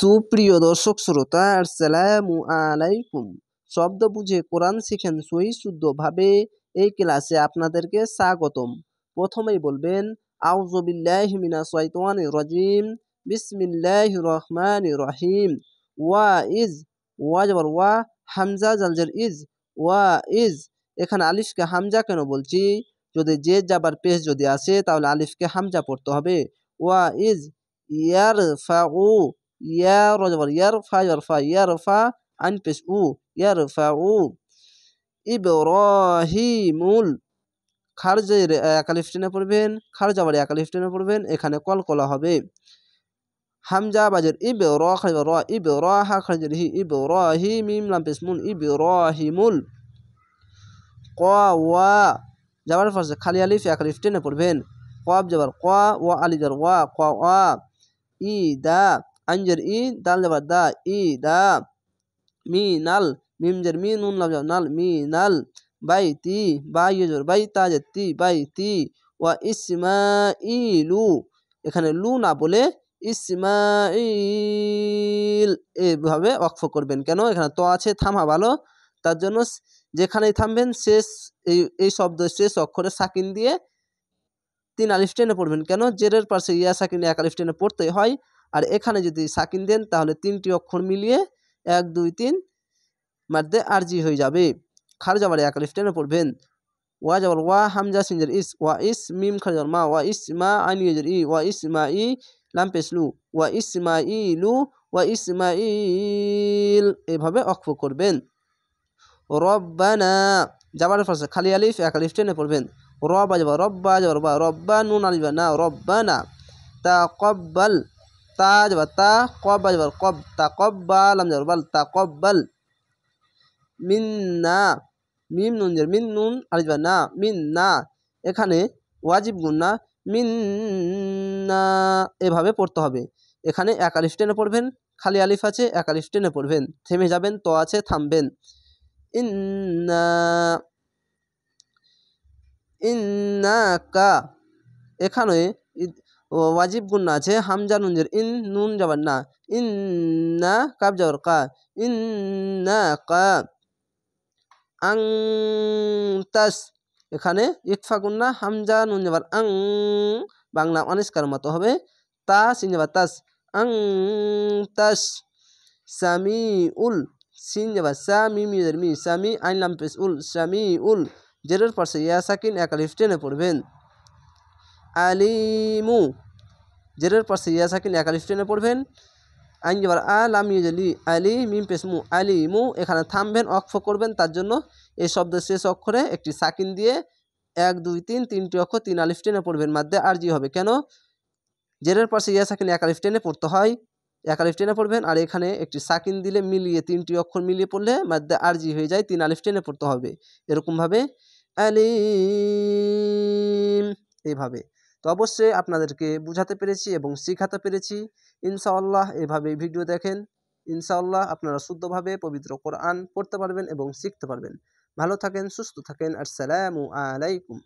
সুপ্রিয় দর্শক শ্রোতা, আসসালামু আলাইকুম। শব্দ বুঝে কোরআন শিখেন সহি শুদ্ধভাবে, এই ক্লাসে আপনাদেরকে স্বাগতম। প্রথমেই বলবেন আউযু বিল্লাহি মিনাশ শাইতানির রাজিম, বিসমিল্লাহির রহমানির রহিম। ওয়া ইজ, ওয়া জবর ওয়া, হামজা জালজের ইজ, ওয়া ইজ। এখানে আলিফকে হামজা কেন বলছি? যদি জে জাবার পেশ যদি আসে তাহলে আলিফকে হামজা পড়তে হবে। ওয়া ইজ ইয়ারফাউ, ইয়া রজবর ইয়ারফা, ইয়ারফা ইয়ারফা আইন পেশ উ, ইয়ারফাউ। ইব্রাহিমুল, খারজের এক আলিফ টেনে পড়বেন, খারজ আবার এক আলিফ টেনে পড়বেন, এখানে কলকলা হবে। হামজা বাজের ইব র, খারজ র, ইব র হা খারজের হি, ইব্রাহিম মিম লাম পেশ মুন, ইব্রাহিমুল। ওয়া যাবার পাশে খালি আলিফ এক আলিফ টেনে পড়বেন, কব যাবার ক, ওয়া আলিফ যাবার ওয়া, ওয়া। ইদা আঞ্জের ই, দাল যাবার দা, ইদা। মিনাল, মিম জের মি, নুন লাম যাবার নাল, মিনাল। বাইতি, বা ইজর বাই, তা যেতি, বাইতি। ওয়া ইসমাইলু, এখানে লু না বলে ইসমাইল এভাবে ওয়াকফ করবেন। কেন? এখানে তো আছে, থামা ভালো, তার জন্য যেখানেই থামবেন শেষ এই শব্দ শেষ অক্ষরে সাকিন দিয়ে 3 আলিফ টেনে পড়বেন। কেন? জেরের পাশে ইয়া সাকিন এক আলিফ টেনে পড়তে হয়, আর এখানে যদি সাকিন দেন তাহলে 3টি অক্ষর মিলিয়ে 1 2 3 মধ্যে আরজি হয়ে যাবে। খারজ আবার এক আলিফ টেনে পড়বেন। ওয়া যাবার ওয়া, হামজা সিনজের ইস, ওয়া ইস মিম খারজ মা, ওয়া ইসমা আইন ইজের ই, ওয়া ইসমাই লাম পেশলু, ওয়া ইসমাইলু, ওয়া ইসমাইল এভাবে ওয়াকফ করবেন। রব্বানা যাবারের পাশে খালি আলিফ এক আলিফ টেনে পড়বেন। রবা যাবা রব্বা, যাবার বা, রব্বা নুন আলিফ না, রব্বানা। তাকাব্বাল, তা যাবা তা, কব যাবার কব, তাকাব্বাল লাম যাবার বাল, তাকাব্বাল। মিন্না, মিম নুন জের মিন, নুন আলিফ না, মিন্না। এখানে ওয়াজিব গুন্না, মিন্না এভাবে পড়তে হবে। এখানে এক আলিফ টেনে পড়বেন, খালি আলিফ আছে এক আলিফ টেনে পড়বেন, থেমে যাবেন, তো আছে থামবেন। ইন্না, ইন্নাকা, এখানে ওয়াজিব গুন্না আছে, হামজা নুনজের ইন, নুন যাবার না, ইন্না কাব যাবার কা, ইন্নাকা। আংতাস, এখানে ইকফা গুন্না, হামজা নুন যাবার আং, বাংলা অনিষ্কার মতো হবে, তা সিন যাবার তাস, আংতাস। সামিউল, সিন যাবার সা, মিম ইজের মি, সামি আইন লাম পেশ উল, সামিউল। জেরের পাশে ইয়া সাকিন এক আলিফ টেনে পড়বেন। আলিমু, জেরের পাশে ইয়া সাকিন এক আলিফ টেনে পড়বেন। আইন যাবার আ, লাম ইজের লি, আলি মিম পেশ মু, আলিমু। এখানে থামবেন, ওয়াকফ করবেন, তার জন্য এই শব্দের শেষ অক্ষরে একটি সাকিন দিয়ে 1 2 3 3টি অক্ষর 3 আলিফ টেনে পড়বেন, মাধ্যে আরজি হবে। কেন? জেরের পাশে ইয়া সাকিন এক আলিফ টেনে পড়তে হয়, এক আলিফ টেনে পড়বেন, আর এখানে একটি সাকিন দিলে মিলিয়ে 3টি অক্ষর মিলিয়ে পড়লে মাধ্যে আরজি হয়ে যায়, 3 আলিফ টেনে পড়তে হবে। এরকমভাবে আলিম এইভাবে। তো অবশ্যই আপনাদেরকে বুঝাতে পেরেছি এবং শেখাতে পেরেছি। ইনশাআল্লাহ এভাবে ভিডিও দেখেন, ইনশাআল্লাহ আপনারা শুদ্ধভাবে পবিত্র কোরআন পড়তে পারবেন এবং শিখতে পারবেন। ভালো থাকেন, সুস্থ থাকেন। আসসালামু আলাইকুম।